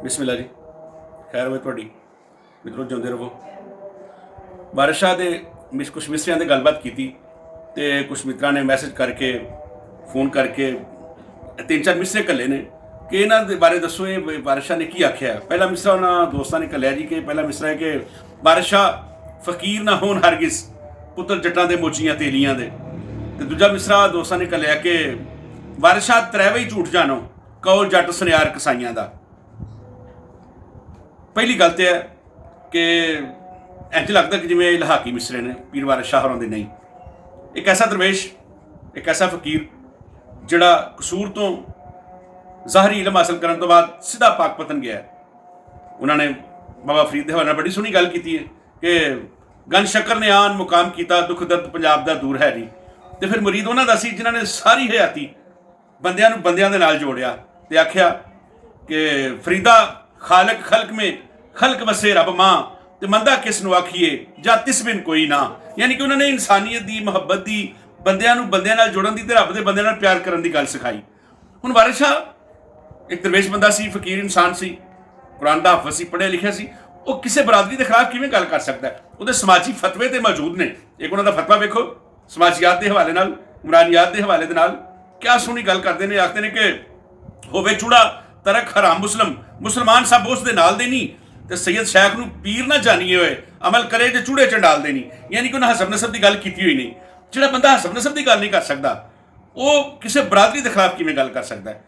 ਬਿਸਮਿਲ੍ਲਾ ਜੀ। ਖੈਰ ਹੋਵੇ ਤੁਹਾਡੀ, ਮਿੱਤਰੋ ਜਿਉਂਦੇ ਰਹੋ। ਵਾਰਿਸ ਸ਼ਾਹ ਦੇ ਕੁਛ ਮਿਸਰਿਆਂ 'ਤੇ ਗੱਲਬਾਤ ਕੀਤੀ ਅਤੇ ਕੁਛ ਮਿੱਤਰਾਂ ਨੇ ਮੈਸੇਜ ਕਰਕੇ ਫੋਨ ਕਰਕੇ 3-4 ਮਿਸਰੇ ਘੱਲੇ ਨੇ ਕਿ ਇਹਨਾਂ ਦੇ ਬਾਰੇ ਦੱਸੋ, ਇਹ ਵਾਰਿਸ ਸ਼ਾਹ ਨੇ ਕੀ ਆਖਿਆ। ਪਹਿਲਾ ਮਿਸਰਾ ਉਹਨਾਂ ਦੋਸਤਾਂ ਨੇ ਘੱਲਿਆ ਜੀ ਕਿ ਪਹਿਲਾ ਮਿਸਰਾ ਹੈ ਕਿ ਵਾਰਿਸ ਸ਼ਾਹ ਫਕੀਰ ਨਾ ਹੋਣ ਹਰਗਿਜ਼, ਪੁੱਤਰ ਜੱਟਾਂ ਦੇ ਮੋਚੀਆਂ ਤੇਲੀਆਂ ਦੇ। ਅਤੇ ਦੂਜਾ ਮਿਸਰਾ ਦੋਸਤਾਂ ਨੇ ਘੱਲਿਆ ਕਿ ਵਾਰਿਸ ਸ਼ਾਹ ਤਰੈਵੇ ਹੀ ਝੂਠ ਜਾਣੋ, ਕੌਲ ਜੱਟ ਸੁਨਿਆਰ ਕਸਾਈਆਂ ਦਾ। ਪਹਿਲੀ ਗੱਲ ਤਾਂ ਹੈ ਕਿ ਇੰਝ ਲੱਗਦਾ ਕਿ ਜਿਵੇਂ ਇਲਾਹਾਕੀ ਮਿਸਰੇ ਨੇ, ਪੀਰ ਵਾਰਿਸ ਸ਼ਾਹ ਹੋਰਾਂ ਦੇ ਨਹੀਂ। ਇੱਕ ਐਸਾ ਦਰਵੇਸ਼, ਇੱਕ ਐਸਾ ਫਕੀਰ ਜਿਹੜਾ ਕਸੂਰ ਤੋਂ ਜ਼ਾਹਰੀ ਇਲਮ ਹਾਸਲ ਕਰਨ ਤੋਂ ਬਾਅਦ ਸਿੱਧਾ ਪਾਕਪਤਨ ਗਿਆ। ਉਹਨਾਂ ਨੇ ਬਾਬਾ ਫਰੀਦ ਦੇ ਹਵਾਲੇ ਨਾਲ ਬੜੀ ਸੋਹਣੀ ਗੱਲ ਕੀਤੀ ਹੈ ਕਿ ਗਨ ਸ਼ੱਕਰ ਨੇ ਆਨ ਮੁਕਾਮ ਕੀਤਾ, ਦੁੱਖ ਦਰਦ ਪੰਜਾਬ ਦਾ ਦੂਰ ਹੈ ਨਹੀਂ। ਅਤੇ ਫਿਰ ਮੁਰੀਦ ਉਹਨਾਂ ਦਾ ਸੀ ਜਿਨ੍ਹਾਂ ਨੇ ਸਾਰੀ ਹਯਾਤੀ ਬੰਦਿਆਂ ਨੂੰ ਬੰਦਿਆਂ ਦੇ ਨਾਲ ਜੋੜਿਆ ਅਤੇ ਆਖਿਆ ਕਿ ਫਰੀਦਾ ਖਾਲਕ ਖਲਕ ਮੇ ਖਲਕ ਵਸੇ ਰੱਬ ਮਾਂ, ਅਤੇ ਮੰਦਾ ਕਿਸ ਨੂੰ ਆਖੀਏ ਜਾਂ ਤਿਸ ਬਿਨ ਕੋਈ ਨਾ। ਯਾਨੀ ਕਿ ਉਹਨਾਂ ਨੇ ਇਨਸਾਨੀਅਤ ਦੀ, ਮੁਹੱਬਤ ਦੀ, ਬੰਦਿਆਂ ਨੂੰ ਬੰਦਿਆਂ ਨਾਲ ਜੋੜਨ ਦੀ ਅਤੇ ਰੱਬ ਦੇ ਬੰਦਿਆਂ ਨਾਲ ਪਿਆਰ ਕਰਨ ਦੀ ਗੱਲ ਸਿਖਾਈ। ਹੁਣ ਵਾਰਿਸ ਸ਼ਾਹ ਇੱਕ ਦਰਵੇਸ਼ ਬੰਦਾ ਸੀ, ਫਕੀਰ ਇਨਸਾਨ ਸੀ, ਕੁਰਾਨ ਦਾ ਹਾਫਜ਼ ਸੀ, ਪੜ੍ਹਿਆ ਲਿਖਿਆ ਸੀ। ਉਹ ਕਿਸੇ ਬਰਾਦਰੀ ਦੇ ਖਿਲਾਫ ਕਿਵੇਂ ਗੱਲ ਕਰ ਸਕਦਾ ਹੈ? ਉਹਦੇ ਸਮਾਜੀ ਫਤਵੇ ਤੇ ਮੌਜੂਦ ਨੇ। ਇੱਕ ਉਹਨਾਂ ਦਾ ਫਤਵਾ ਵੇਖੋ, ਸਮਾਜੀਆਤ ਦੇ ਹਵਾਲੇ ਨਾਲ, ਇਮਰਾਨੀਆਤ ਦੇ ਹਵਾਲੇ ਦੇ ਨਾਲ ਕਿਆ ਸੋਹਣੀ ਗੱਲ ਕਰਦੇ ਨੇ। ਆਖਦੇ ਨੇ ਕਿ ਹੋਵੇ ਚੂੜਾ ਤਰਕ ਹਰਾਮ ਮੁਸਲਮਾਨ ਸਭ ਉਸ ਦੇ ਨਾਲ ਦੇ ਨਹੀਂ, ਤੇ ਸੈਯਦ ਸ਼ੈਖ ਨੂੰ ਪੀਰ ਨਾ ਜਾਣੀਏ ਹੋਏ, ਅਮਲ ਕਰੇ ਜੇ ਚੂੜੇ ਚੰਡਾਲ ਦੇ ਨਹੀਂ। ਯਾਨੀ ਕਿ ਉਹਨਾਂ ਹਸਬ ਨਸਬ ਦੀ ਗੱਲ ਕੀਤੀ ਹੋਈ ਨਹੀਂ। ਜਿਹੜਾ ਬੰਦਾ ਹਸਬ ਨਸਬ ਦੀ ਗੱਲ ਨਹੀਂ ਕਰ ਸਕਦਾ, ਉਹ ਕਿਸੇ ਬਰਾਦਰੀ ਦੇ ਖਿਲਾਫ ਕਿਵੇਂ ਗੱਲ ਕਰ ਸਕਦਾ ਹੈ?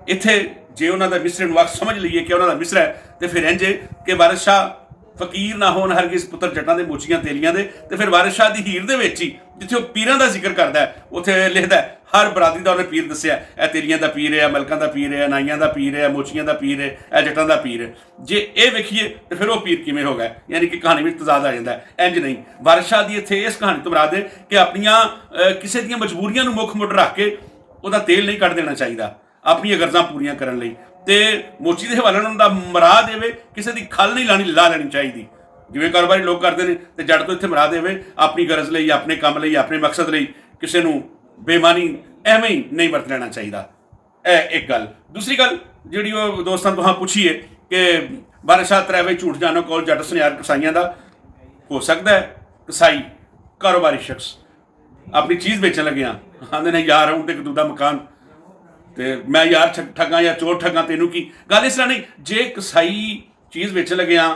ਇੱਥੇ ਜੇ ਉਹਨਾਂ ਦਾ ਮਿਸਰੇ ਨੂੰ ਵਕਤ ਸਮਝ ਲਈਏ ਕਿ ਉਹਨਾਂ ਦਾ ਮਿਸਰਾ ਹੈ, ਤੇ ਫਿਰ ਇੰਝ ਕਿ ਵਾਰਿਸ ਸ਼ਾਹ ਫਕੀਰ ਨਾ ਹੋਣ ਹਰਗਿਜ਼, ਪੁੱਤਰ ਜੱਟਾਂ ਦੇ ਮੋਚੀਆਂ ਤੇਲੀਆਂ ਦੇ। ਤੇ ਫਿਰ ਵਾਰਿਸ ਸ਼ਾਹ ਦੀ ਹੀਰ ਦੇ ਵਿੱਚ ਹੀ ਜਿੱਥੇ ਉਹ ਪੀਰਾਂ ਦਾ ਜ਼ਿਕਰ ਕਰਦਾ ਹੈ, ਉੱਥੇ ਲਿਖਦਾ ਹਰ ਬਰਾਦਰੀ ਦਾ ਉਹਨੇ ਪੀਰ ਦੱਸਿਆ। ਇਹ ਤੇਲੀਆਂ ਦਾ ਪੀਰ ਹੈ, ਮਲਕਾਂ ਦਾ ਪੀਰ ਹੈ, ਨਾਈਆਂ ਦਾ ਪੀਰ ਹੈ, ਮੋਚੀਆਂ ਦਾ ਪੀਰ ਹੈ, ਇਹ ਜੱਟਾਂ ਦਾ ਪੀਰ ਹੈ। ਜੇ ਇਹ ਵੇਖੀਏ ਤਾਂ ਫਿਰ ਉਹ ਪੀਰ ਕਿਵੇਂ ਹੋ ਗਿਆ? ਯਾਨੀ ਕਿ ਕਹਾਣੀ ਵਿੱਚ ਤਜ਼ਾਦ ਆ ਜਾਂਦਾ ਹੈ। ਇੰਝ ਨਹੀਂ, ਵਾਰਿਸ ਸ਼ਾਹ ਦੀ ਇੱਥੇ ਇਸ ਕਹਾਣੀ ਤੋਂ ਮੁਰਾਦ ਹੈ ਕਿ ਆਪਣੀਆਂ ਕਿਸੇ ਦੀਆਂ ਮਜਬੂਰੀਆਂ ਨੂੰ ਮੁੱਖ ਮੁੱਢ ਰੱਖ ਕੇ ਉਹਦਾ ਤੇਲ ਨਹੀਂ ਕੱਢ ਦੇਣਾ ਚਾਹੀਦਾ ਆਪਣੀਆਂ ਗਰਜ਼ਾਂ ਪੂਰੀਆਂ ਕਰਨ ਲਈ। ਅਤੇ ਮੋਚੀ ਦੇ ਹਵਾਲੇ ਨਾਲ ਦਾ ਮੁਰਾਦ ਦੇਵੇ ਕਿਸੇ ਦੀ ਖੱਲ ਨਹੀਂ ਲਾ ਲੈਣੀ ਚਾਹੀਦੀ, ਜਿਵੇਂ ਕਾਰੋਬਾਰੀ ਲੋਕ ਕਰਦੇ ਨੇ। ਅਤੇ ਜੱਟ ਤੋਂ ਇੱਥੇ ਮੁਰਾਦ ਦੇਵੇ ਆਪਣੀ ਗਰਜ਼ ਲਈ, ਆਪਣੇ ਕੰਮ ਲਈ, ਆਪਣੇ ਮਕਸਦ ਲਈ ਕਿਸੇ ਨੂੰ ਬੇਈਮਾਨੀ ਐਵੇਂ ਹੀ ਨਹੀਂ ਵਰਤ ਲੈਣਾ ਚਾਹੀਦਾ। ਇਹ ਇੱਕ ਗੱਲ। ਦੂਸਰੀ ਗੱਲ ਜਿਹੜੀ ਉਹ ਦੋਸਤਾਂ ਤੋਂ ਪੁੱਛੀਏ ਕਿ ਵਾਰਿਸ ਸ਼ਾਹ ਤਰੈਵੇ ਝੂਠ ਜਾਣੋ, ਕੌਲ ਜੱਟ ਸੁਨਿਆਰ ਕਸਾਈਆਂ ਦਾ। ਹੋ ਸਕਦਾ ਹੈ ਕਸਾਈ ਕਾਰੋਬਾਰੀ ਸ਼ਖਸ ਆਪਣੀ ਚੀਜ਼ ਵੇਚਣ ਲੱਗਿਆ ਆਉਂਦੇ ਨੇ ਯਾਰ ਹੁਣ ਤੇ ਇੱਕ ਦੂਜਾ ਮਕਾਨ, ਅਤੇ ਮੈਂ ਯਾਰ ਠੱਗਾਂ ਜਾਂ ਚੋਰ ਠੱਗਾਂ, ਤੈਨੂੰ ਕੀ ਗੱਲ? ਇਸ ਤਰ੍ਹਾਂ ਨਹੀਂ। ਜੇ ਕਸਾਈ ਚੀਜ਼ ਵੇਚਣ ਲੱਗਿਆ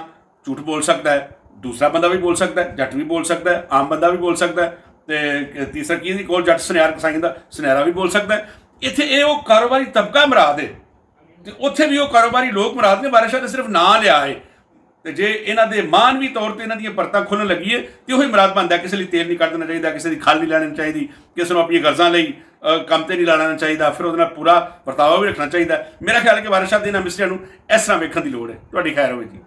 ਝੂਠ ਬੋਲ ਸਕਦਾ ਹੈ, ਦੂਸਰਾ ਬੰਦਾ ਵੀ ਬੋਲ ਸਕਦਾ ਹੈ, ਜੱਟ ਵੀ ਬੋਲ ਸਕਦਾ ਹੈ, ਆਮ ਬੰਦਾ ਵੀ ਬੋਲ ਸਕਦਾ ਹੈ, ਅਤੇ ਤੀਸਰਾ ਕੀ ਕੋਲ ਜੱਟ ਸੁਨਿਆਰ ਕਸਾਈਆਂ ਦਾ, ਸੁਨਿਆਰਾ ਵੀ ਬੋਲ ਸਕਦਾ ਹੈ। ਇੱਥੇ ਇਹ ਉਹ ਕਾਰੋਬਾਰੀ ਤਬਕਾ ਮੁਰਾਦ ਹੈ, ਅਤੇ ਉੱਥੇ ਵੀ ਉਹ ਕਾਰੋਬਾਰੀ ਲੋਕ ਮੁਰਾਦ ਨੇ। ਵਾਰਿਸ ਸ਼ਾਹ ਨੇ ਸਿਰਫ ਨਾਂ ਲਿਆ ਹੈ, ਅਤੇ ਜੇ ਇਹਨਾਂ ਦੇ ਮਾਨਵੀ ਤੌਰ 'ਤੇ ਇਹਨਾਂ ਦੀਆਂ ਪਰਤਾਂ ਖੁੱਲ੍ਹਣ ਲੱਗੀਏ ਤਾਂ ਉਹੀ ਮੁਰਾਦ ਬਣਦਾ। ਕਿਸੇ ਲਈ ਤੇਲ ਨਹੀਂ ਕੱਢ ਦੇਣਾ ਚਾਹੀਦਾ, ਕਿਸੇ ਦੀ ਖੱਲ ਨਹੀਂ ਲੈਣੀ ਚਾਹੀਦੀ, ਕਿਸੇ ਨੂੰ ਆਪਣੀਆਂ ਗਰਜ਼ਾਂ ਲਈ ਕੰਮ 'ਤੇ ਨਹੀਂ ਲਾਣਾ ਚਾਹੀਦਾ, ਫਿਰ ਉਹਦੇ ਨਾਲ ਪੂਰਾ ਵਰਤਾਵਾ ਵੀ ਰੱਖਣਾ ਚਾਹੀਦਾ। ਮੇਰਾ ਖਿਆਲ ਹੈ ਕਿ ਵਾਰਿਸ ਸ਼ਾਹ ਦੇ ਇਹਨਾਂ ਮਿਸਰਿਆਂ ਨੂੰ ਇਸ ਤਰ੍ਹਾਂ ਵੇਖਣ ਦੀ ਲੋੜ ਹੈ। ਤੁਹਾਡੀ ਖੈਰ ਹੋਵੇ ਜੀ।